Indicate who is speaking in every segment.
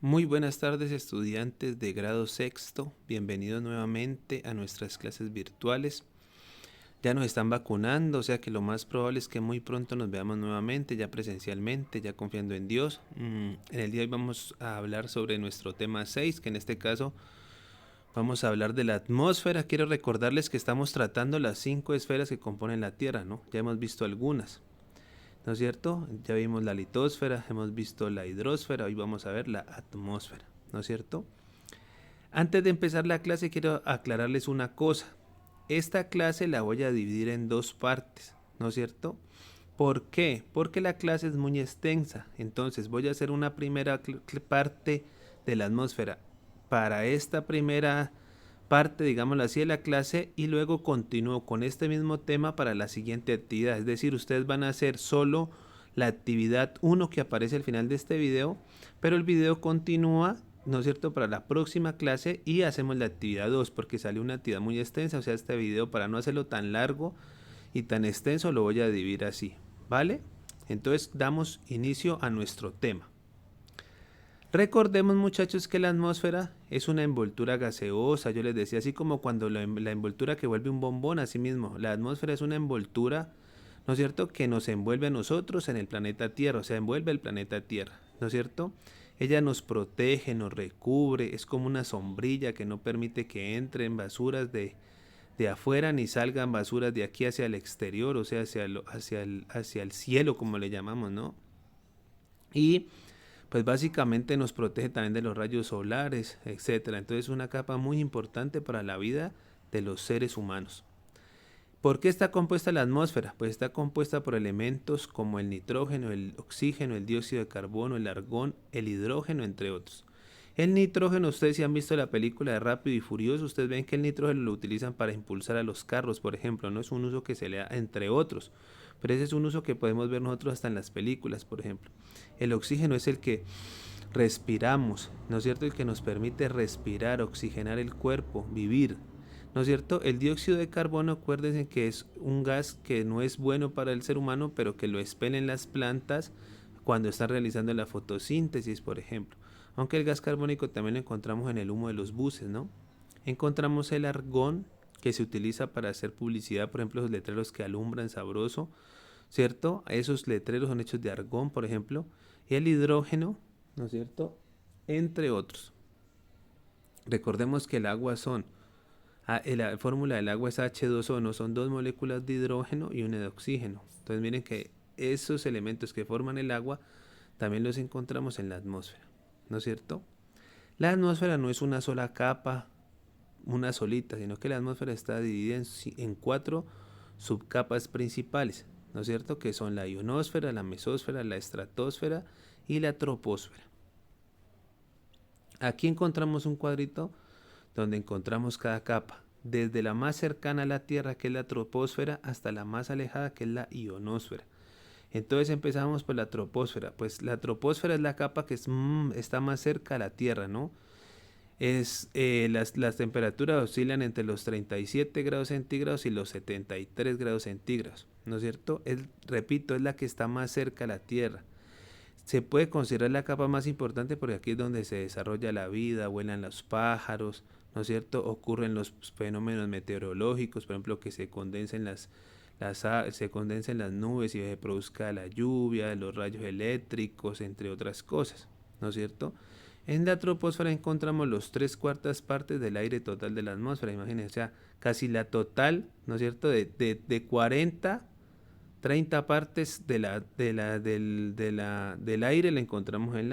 Speaker 1: Muy buenas tardes, estudiantes de grado sexto. Bienvenidos nuevamente a nuestras clases virtuales. Ya nos están vacunando, o sea que lo más probable es que muy pronto nos veamos nuevamente, ya presencialmente, ya confiando en Dios. En el día de hoy vamos a hablar sobre nuestro tema 6, que en este caso vamos a hablar de la atmósfera. Quiero recordarles que estamos tratando las 5 esferas que componen la Tierra, ¿no? Ya hemos visto algunas, ¿no es cierto? Ya vimos la litosfera, hemos visto la hidrosfera, hoy vamos a ver la atmósfera, ¿no es cierto? Antes de empezar la clase quiero aclararles una cosa. Esta clase la voy a dividir en dos partes, ¿no es cierto? ¿Por qué? Porque la clase es muy extensa. Entonces voy a hacer una primera parte de la atmósfera para esta primera parte, digámoslo así, de la clase y luego continúo con este mismo tema para la siguiente actividad. Es decir, ustedes van a hacer solo la actividad 1 que aparece al final de este video, pero el video continúa, ¿no es cierto?, para la próxima clase y hacemos la actividad 2 porque sale una actividad muy extensa, o sea, este video para no hacerlo tan largo y tan extenso lo voy a dividir así, ¿vale? Entonces damos inicio a nuestro tema. Recordemos, muchachos, que la atmósfera es una envoltura gaseosa, yo les decía, así como cuando la envoltura que vuelve un bombón, así mismo, la atmósfera es una envoltura, ¿no es cierto?, que nos envuelve a nosotros en el planeta Tierra, o sea, envuelve el planeta Tierra, ¿no es cierto? Ella nos protege, nos recubre, es como una sombrilla que no permite que entren basuras de afuera ni salgan basuras de aquí hacia el exterior, o sea, hacia el cielo, como le llamamos, ¿no? Y pues básicamente nos protege también de los rayos solares, etcétera. Entonces es una capa muy importante para la vida de los seres humanos. ¿Por qué está compuesta la atmósfera? Pues está compuesta por elementos como el nitrógeno, el oxígeno, el dióxido de carbono, el argón, el hidrógeno, entre otros. El nitrógeno, ustedes si han visto la película de Rápido y Furioso, ustedes ven que el nitrógeno lo utilizan para impulsar a los carros, por ejemplo, no es un uso que se le da entre otros, pero ese es un uso que podemos ver nosotros hasta en las películas, por ejemplo. El oxígeno es el que respiramos, ¿no es cierto? El que nos permite respirar, oxigenar el cuerpo, vivir, ¿no es cierto? El dióxido de carbono, acuérdense que es un gas que no es bueno para el ser humano, pero que lo expelen las plantas cuando están realizando la fotosíntesis, por ejemplo. Aunque el gas carbónico también lo encontramos en el humo de los buses, ¿no? Encontramos el argón, que se utiliza para hacer publicidad, por ejemplo, los letreros que alumbran sabroso, ¿cierto? Esos letreros son hechos de argón, por ejemplo. Y el hidrógeno, ¿no es cierto? Entre otros. Recordemos que el agua son, la fórmula del agua es H2O, son dos moléculas de hidrógeno y una de oxígeno. Entonces miren que esos elementos que forman el agua también los encontramos en la atmósfera, ¿no es cierto? La atmósfera no es una sola capa, una solita, sino que la atmósfera está dividida en 4 subcapas principales, ¿no es cierto? Que son la ionosfera, la mesósfera, la estratosfera y la troposfera. Aquí encontramos un cuadrito donde encontramos cada capa, desde la más cercana a la Tierra, que es la troposfera, hasta la más alejada, que es la ionosfera. Entonces empezamos por la troposfera. Pues la troposfera es la capa que está más cerca a la Tierra, ¿no? Las temperaturas oscilan entre los 37 grados centígrados y los 73 grados centígrados, ¿no es cierto? Repito, es la que está más cerca a la Tierra. Se puede considerar la capa más importante porque aquí es donde se desarrolla la vida, vuelan los pájaros, ¿no es cierto? Ocurren los fenómenos meteorológicos, por ejemplo, que se condensen se condensen las nubes y se produzca la lluvia, los rayos eléctricos, entre otras cosas, ¿no es cierto? En la troposfera encontramos los 3/4 del aire total de la atmósfera, imagínense, o sea, casi la total, ¿no es cierto? De 40 30 partes del aire la encontramos en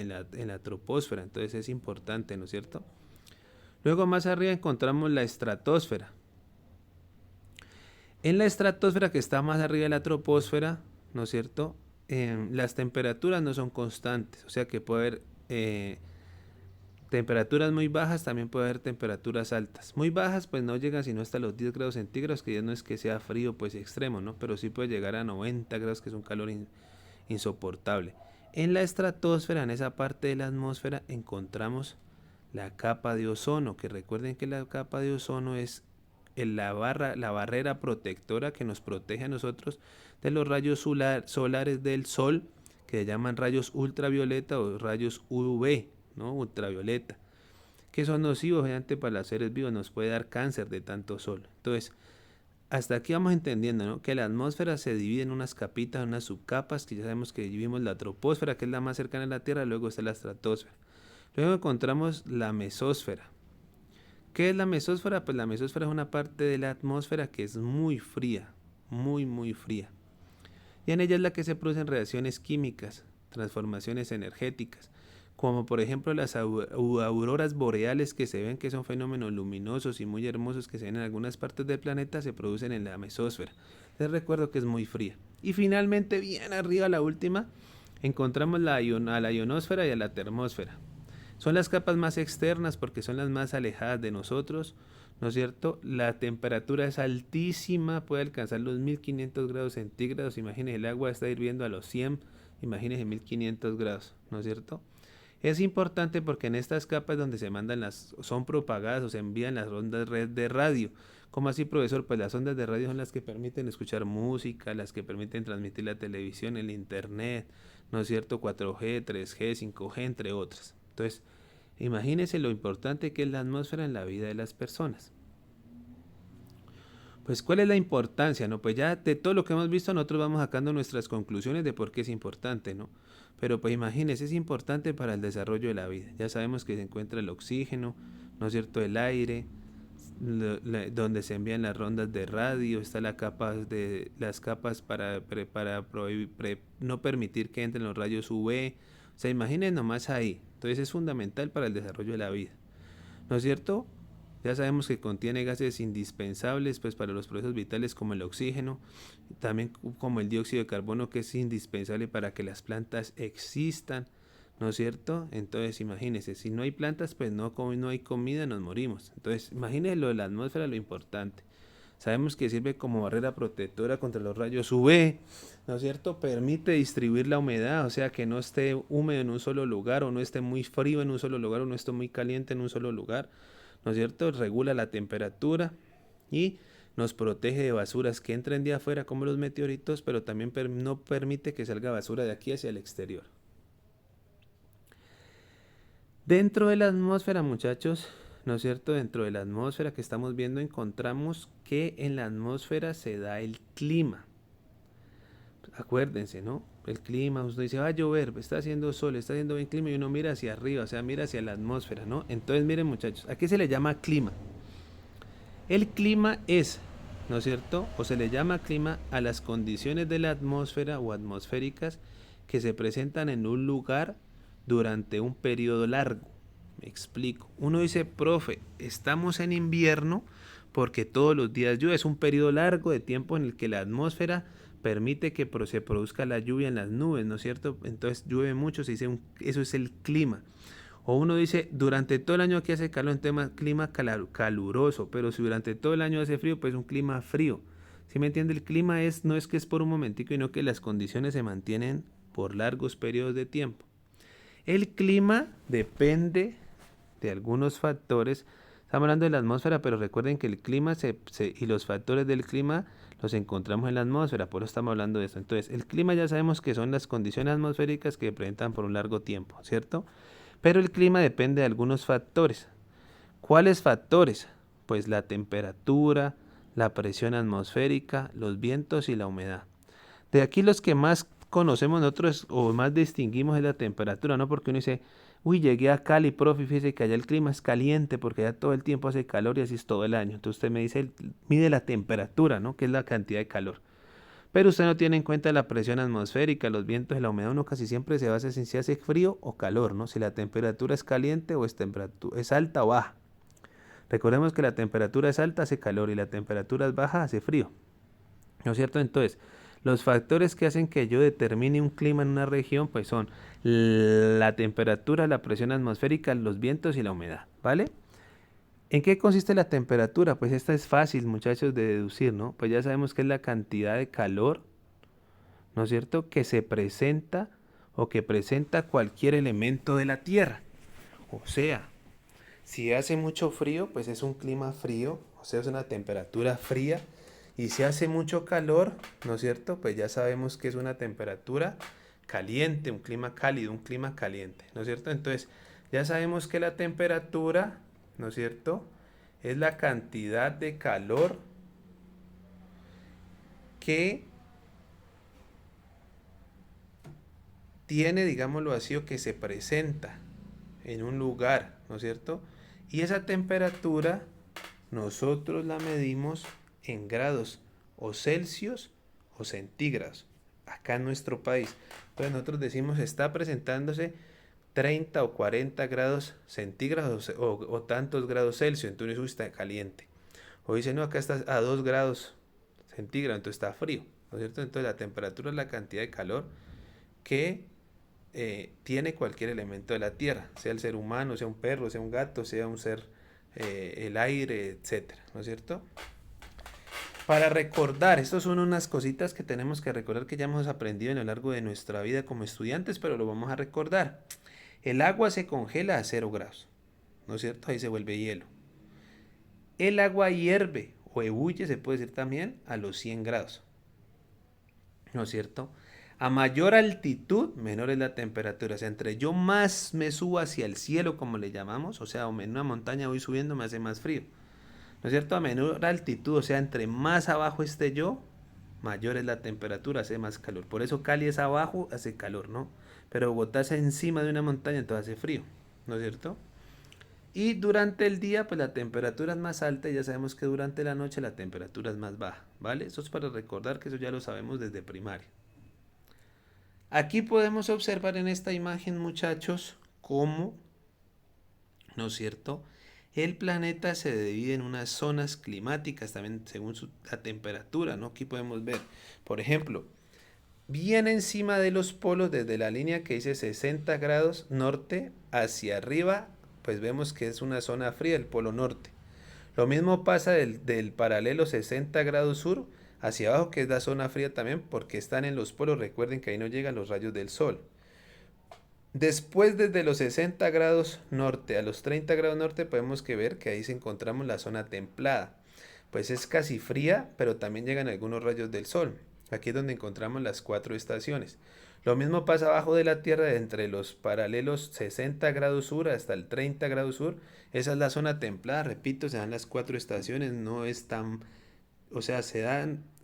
Speaker 1: la troposfera, entonces es importante, ¿no es cierto? Luego más arriba encontramos la estratosfera. En la estratosfera, que está más arriba de la troposfera, ¿no es cierto? Las temperaturas no son constantes, o sea que puede haber temperaturas muy bajas, también puede haber temperaturas altas. Muy bajas pues no llegan sino hasta los 10 grados centígrados, que ya no es que sea frío pues extremo, ¿no? Pero sí puede llegar a 90 grados, que es un calor insoportable. En la estratosfera, en esa parte de la atmósfera, encontramos la capa de ozono, que recuerden que la capa de ozono es la barrera protectora que nos protege a nosotros de los rayos solares del sol, que se llaman rayos ultravioleta o rayos UV, ¿no? Ultravioleta, que son nocivos obviamente para los seres vivos, nos puede dar cáncer de tanto sol. Entonces, hasta aquí vamos entendiendo, ¿no? Que la atmósfera se divide en unas capitas, unas subcapas, que ya sabemos que vivimos la troposfera, que es la más cercana a la Tierra, luego está la estratosfera. Luego encontramos la mesósfera. ¿Qué es la mesósfera? Pues la mesósfera es una parte de la atmósfera que es muy fría, muy fría. Y en ella es la que se producen reacciones químicas, transformaciones energéticas, como por ejemplo las auroras boreales que se ven, que son fenómenos luminosos y muy hermosos que se ven en algunas partes del planeta, se producen en la mesósfera. Les recuerdo que es muy fría. Y finalmente, bien arriba, la última, encontramos a la ionosfera y a la termósfera. Son las capas más externas porque son las más alejadas de nosotros, ¿no es cierto? La temperatura es altísima, puede alcanzar los 1500 grados centígrados. Imagínense, el agua está hirviendo a los 100, imagínense 1500 grados, ¿no es cierto? Es importante porque en estas capas donde se mandan son propagadas o se envían las ondas de radio. ¿Cómo así, profesor? Pues las ondas de radio son las que permiten escuchar música, las que permiten transmitir la televisión, el internet, ¿no es cierto? 4G, 3G, 5G, entre otras. Entonces, imagínense lo importante que es la atmósfera en la vida de las personas. Pues, ¿cuál es la importancia? ¿No? Pues ya de todo lo que hemos visto, nosotros vamos sacando nuestras conclusiones de por qué es importante, ¿no? Pero pues imagínense, es importante para el desarrollo de la vida. Ya sabemos que se encuentra el oxígeno, ¿no es cierto? El aire, donde se envían las rondas de radio, está las capas para no permitir que entren los rayos UV. O sea, imaginen nomás ahí. Entonces es fundamental para el desarrollo de la vida, ¿no es cierto? Ya sabemos que contiene gases indispensables pues para los procesos vitales como el oxígeno, también como el dióxido de carbono, que es indispensable para que las plantas existan, ¿no es cierto? Entonces imagínense, si no hay plantas pues no hay comida, nos morimos. Entonces imagínense lo de la atmósfera, lo importante. Sabemos que sirve como barrera protectora contra los rayos UV, ¿no es cierto? Permite distribuir la humedad, o sea que no esté húmedo en un solo lugar, o no esté muy frío en un solo lugar, o no esté muy caliente en un solo lugar, ¿no es cierto? Regula la temperatura y nos protege de basuras que entren de afuera como los meteoritos, pero también no permite que salga basura de aquí hacia el exterior. Dentro de la atmósfera, muchachos, ¿no es cierto? Dentro de la atmósfera que estamos viendo encontramos que en la atmósfera se da el clima. Acuérdense, ¿no? El clima, usted dice, va a llover, está haciendo sol, está haciendo buen clima y uno mira hacia arriba, o sea, mira hacia la atmósfera, ¿no? Entonces, miren muchachos, ¿a qué se le llama clima? El clima es, ¿no es cierto? O se le llama clima a las condiciones de la atmósfera o atmosféricas que se presentan en un lugar durante un periodo largo. Me explico. Uno dice, profe, estamos en invierno porque todos los días llueve. Es un periodo largo de tiempo en el que la atmósfera permite que se produzca la lluvia en las nubes, ¿no es cierto? Entonces llueve mucho, se dice eso es el clima. O uno dice, durante todo el año aquí hace calor, en tema clima caluroso, pero si durante todo el año hace frío, pues un clima frío. ¿Sí me entiende? El clima no es que es por un momentico, sino que las condiciones se mantienen por largos periodos de tiempo. El clima depende de algunos factores. Estamos hablando de la atmósfera, pero recuerden que el clima y los factores del clima los encontramos en la atmósfera, por eso estamos hablando de eso. Entonces, el clima ya sabemos que son las condiciones atmosféricas que se presentan por un largo tiempo, ¿cierto? Pero el clima depende de algunos factores. ¿Cuáles factores? Pues la temperatura, la presión atmosférica, los vientos y la humedad. De aquí los que más conocemos nosotros o más distinguimos es la temperatura, ¿no? Porque uno dice, uy, llegué a Cali, profe, fíjese que allá el clima es caliente porque allá todo el tiempo hace calor y así es todo el año. Entonces usted me dice, mide la temperatura, ¿no? Que es la cantidad de calor. Pero usted no tiene en cuenta la presión atmosférica, los vientos y la humedad. Uno casi siempre se basa en si hace frío o calor, ¿no? Si la temperatura es caliente o es alta o baja. Recordemos que la temperatura es alta, hace calor y la temperatura es baja, hace frío. ¿No es cierto? Entonces, los factores que hacen que yo determine un clima en una región, pues son la temperatura, la presión atmosférica, los vientos y la humedad, ¿vale? ¿En qué consiste la temperatura? Pues esta es fácil, muchachos, de deducir, ¿no? Pues ya sabemos que es la cantidad de calor, ¿no es cierto?, que se presenta o que presenta cualquier elemento de la Tierra. O sea, si hace mucho frío, pues es un clima frío, o sea, es una temperatura fría. Y si hace mucho calor, ¿no es cierto?, pues ya sabemos que es una temperatura caliente, un clima cálido, un clima caliente, ¿no es cierto? Entonces, ya sabemos que la temperatura, ¿no es cierto?, es la cantidad de calor que tiene, digámoslo así, o que se presenta en un lugar, ¿no es cierto? Y esa temperatura nosotros la medimos en grados o Celsius o centígrados, acá en nuestro país. Entonces nosotros decimos está presentándose 30 o 40 grados centígrados o tantos grados Celsius, entonces eso está caliente. O dice, no, acá está a 2 grados centígrados, entonces está frío, ¿no es cierto? Entonces la temperatura es la cantidad de calor que tiene cualquier elemento de la tierra, sea el ser humano, sea un perro, sea un gato, sea un ser, el aire, etcétera, ¿no es cierto? Para recordar, estas son unas cositas que tenemos que recordar que ya hemos aprendido a lo largo de nuestra vida como estudiantes, pero lo vamos a recordar. El agua se congela a 0 grados, ¿no es cierto? Ahí se vuelve hielo. El agua hierve o ebulle, se puede decir también, a los 100 grados, ¿no es cierto? A mayor altitud, menor es la temperatura. O sea, entre yo más me subo hacia el cielo, como le llamamos, o sea, en una montaña voy subiendo, me hace más frío. ¿No es cierto? A menor altitud, o sea, entre más abajo esté yo, mayor es la temperatura, hace más calor. Por eso Cali es abajo, hace calor, ¿no? Pero Bogotá es encima de una montaña, entonces hace frío, ¿no es cierto? Y durante el día, pues la temperatura es más alta y ya sabemos que durante la noche la temperatura es más baja, ¿vale? Eso es para recordar que eso ya lo sabemos desde primaria. Aquí podemos observar en esta imagen, muchachos, cómo, ¿no es cierto?, el planeta se divide en unas zonas climáticas también según la temperatura, ¿no? Aquí podemos ver, por ejemplo, bien encima de los polos, desde la línea que dice 60 grados norte hacia arriba, pues vemos que es una zona fría, el polo norte. Lo mismo pasa del paralelo 60 grados sur hacia abajo, que es la zona fría también, porque están en los polos. Recuerden que ahí no llegan los rayos del sol. Después, desde los 60 grados norte a los 30 grados norte, podemos ver que ahí se encontramos la zona templada. Pues es casi fría, pero también llegan algunos rayos del sol. Aquí es donde encontramos las 4 estaciones. Lo mismo pasa abajo de la Tierra, entre los paralelos 60 grados sur hasta el 30 grados sur. Esa es la zona templada, repito, se dan las 4 estaciones, no es tan, o sea,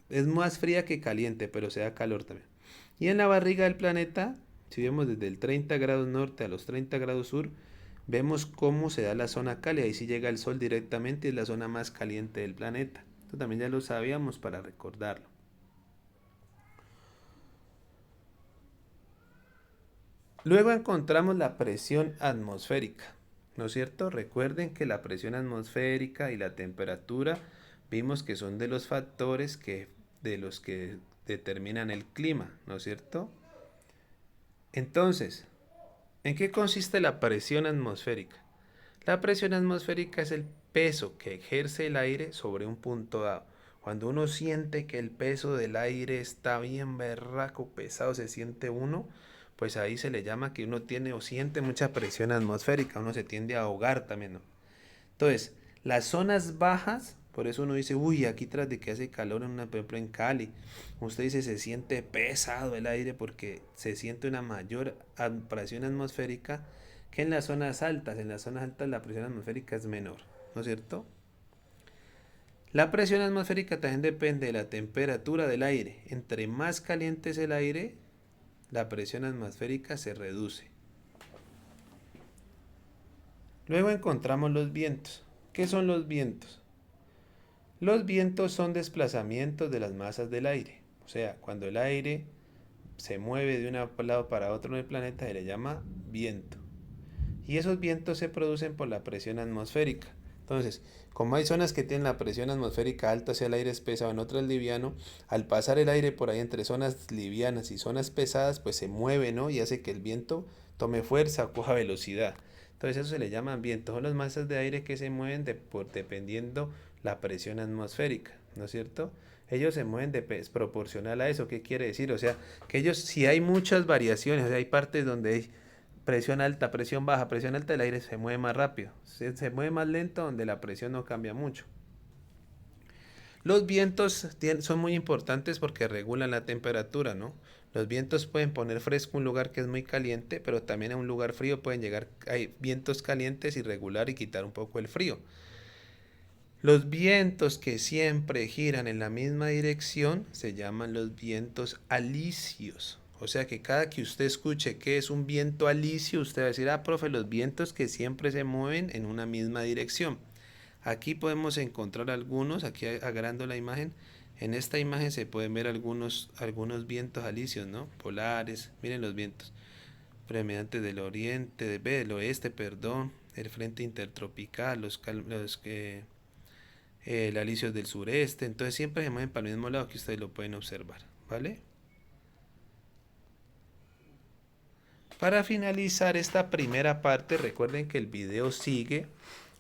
Speaker 1: es más fría que caliente, pero se da calor también. Y en la barriga del planeta, si vemos desde el 30 grados norte a los 30 grados sur, vemos cómo se da la zona cálida. Ahí sí llega el sol directamente y es la zona más caliente del planeta. Esto también ya lo sabíamos para recordarlo. Luego encontramos la presión atmosférica, ¿no es cierto? Recuerden que la presión atmosférica y la temperatura vimos que son de los factores de los que determinan el clima, ¿no es cierto? Entonces, ¿en qué consiste la presión atmosférica? La presión atmosférica es el peso que ejerce el aire sobre un punto dado. Cuando uno siente que el peso del aire está bien berraco, pesado, se siente uno, pues ahí se le llama que uno tiene o siente mucha presión atmosférica, uno se tiende a ahogar también, ¿no? Entonces, las zonas bajas, por eso uno dice, uy, aquí tras de que hace calor, por ejemplo en Cali, usted dice se siente pesado el aire porque se siente una mayor presión atmosférica que en las zonas altas. En las zonas altas la presión atmosférica es menor, ¿no es cierto? La presión atmosférica también depende de la temperatura del aire. Entre más caliente es el aire, la presión atmosférica se reduce. Luego encontramos los vientos. ¿Qué son los vientos? Los vientos son desplazamientos de las masas del aire. O sea, cuando el aire se mueve de un lado para otro en el planeta se le llama viento. Y esos vientos se producen por la presión atmosférica. Entonces, como hay zonas que tienen la presión atmosférica alta, o sea, el aire es pesado, en otras liviano, al pasar el aire por ahí entre zonas livianas y zonas pesadas, pues se mueve, ¿no? Y hace que el viento tome fuerza o coja velocidad. Entonces eso se le llama viento. Son las masas de aire que se mueven dependiendo la presión atmosférica, ¿no es cierto? Ellos se mueven proporcional a eso. ¿Qué quiere decir? O sea, que ellos, si hay muchas variaciones, o sea, hay partes donde hay presión alta, presión baja, presión alta, el aire se mueve más rápido. Se mueve más lento donde la presión no cambia mucho. Los vientos son muy importantes porque regulan la temperatura, ¿no? Los vientos pueden poner fresco un lugar que es muy caliente, pero también a un lugar frío pueden llegar, hay vientos calientes irregular y quitar un poco el frío. Los vientos que siempre giran en la misma dirección se llaman los vientos alisios. O sea que cada que usted escuche que es un viento alisio, usted va a decir, ah, profe, los vientos que siempre se mueven en una misma dirección. Aquí podemos encontrar algunos, aquí agarrando la imagen, en esta imagen se pueden ver algunos vientos alisios, ¿no? Polares, miren los vientos, predominantes del oriente, del oeste, perdón, el frente intertropical, el alisio del sureste, entonces siempre se mueven para el mismo lado que ustedes lo pueden observar, ¿vale? Para finalizar esta primera parte, recuerden que el video sigue.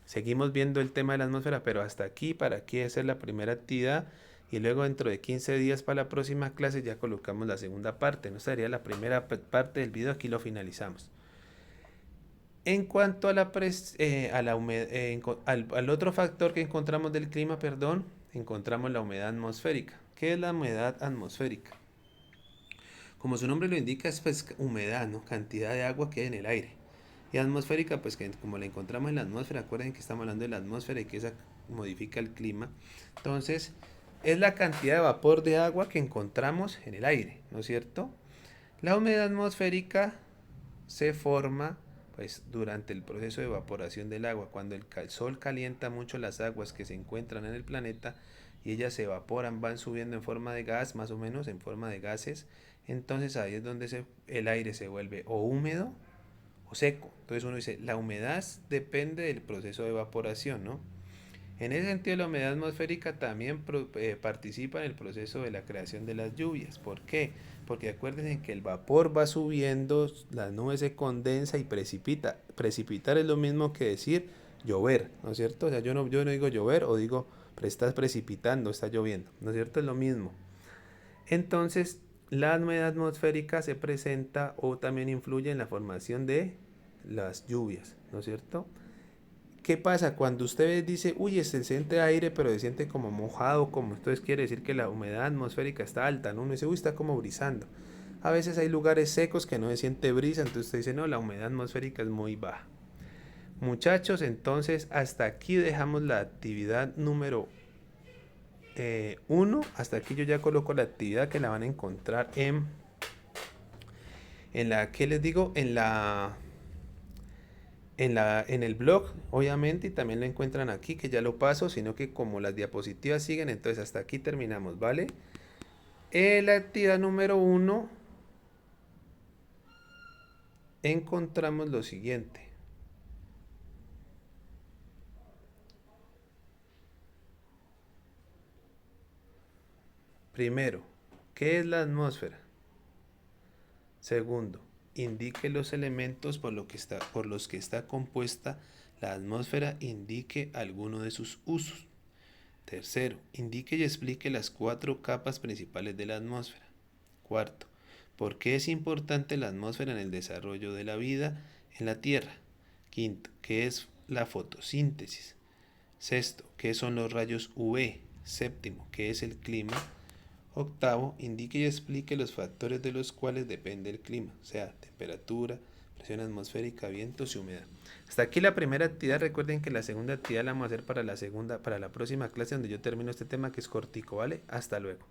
Speaker 1: Seguimos viendo el tema de la atmósfera, pero hasta aquí, para aquí hacer la primera actividad. Y luego dentro de 15 días para la próxima clase ya colocamos la segunda parte. No sería la primera parte del video, aquí lo finalizamos. En cuanto a al otro factor que encontramos del clima, perdón, encontramos la humedad atmosférica. ¿Qué es la humedad atmosférica? Como su nombre lo indica, es pues humedad, ¿no? Cantidad de agua que hay en el aire. Y atmosférica, pues que como la encontramos en la atmósfera, acuerden que estamos hablando de la atmósfera y que esa modifica el clima. Entonces, es la cantidad de vapor de agua que encontramos en el aire, ¿no es cierto? La humedad atmosférica se forma pues durante el proceso de evaporación del agua, cuando el sol calienta mucho las aguas que se encuentran en el planeta y ellas se evaporan, van subiendo en forma de gas, más o menos en forma de gases, entonces ahí es donde el aire se vuelve o húmedo o seco. Entonces uno dice, la humedad depende del proceso de evaporación, ¿no? En ese sentido, la humedad atmosférica también participa en el proceso de la creación de las lluvias. ¿Por qué? Porque acuérdense que el vapor va subiendo, la nube se condensa y precipita. Precipitar es lo mismo que decir llover, ¿no es cierto? O sea, yo no digo llover o digo, pero estás precipitando, está lloviendo, ¿no es cierto? Es lo mismo. Entonces, la humedad atmosférica se presenta o también influye en la formación de las lluvias, ¿no es cierto? ¿Qué pasa? Cuando usted dice, uy, se siente aire, pero se siente como mojado, como entonces quiere decir que la humedad atmosférica está alta, ¿no? Uno dice, uy, está como brisando. A veces hay lugares secos que no se siente brisa, entonces usted dice, no, la humedad atmosférica es muy baja. Muchachos, entonces hasta aquí dejamos la actividad número 1. Hasta aquí yo ya coloco la actividad que la van a encontrar en la, ¿qué les digo? En el blog, obviamente, y también lo encuentran aquí, que ya lo paso, sino que como las diapositivas siguen, entonces hasta aquí terminamos, ¿vale? La actividad número 1, encontramos lo siguiente. Primero, ¿qué es la atmósfera? Segundo, indique los elementos por los que está compuesta la atmósfera, indique alguno de sus usos. Tercero, indique y explique las 4 capas principales de la atmósfera. Cuarto, ¿por qué es importante la atmósfera en el desarrollo de la vida en la Tierra? Quinto, ¿qué es la fotosíntesis? Sexto, ¿qué son los rayos UV? Séptimo, ¿qué es el clima? Octavo, indique y explique los factores de los cuales depende el clima, o sea, temperatura, presión atmosférica, vientos y humedad. Hasta aquí la primera actividad. Recuerden que la segunda actividad la vamos a hacer para la próxima clase donde yo termino este tema que es cortico, ¿vale? Hasta luego.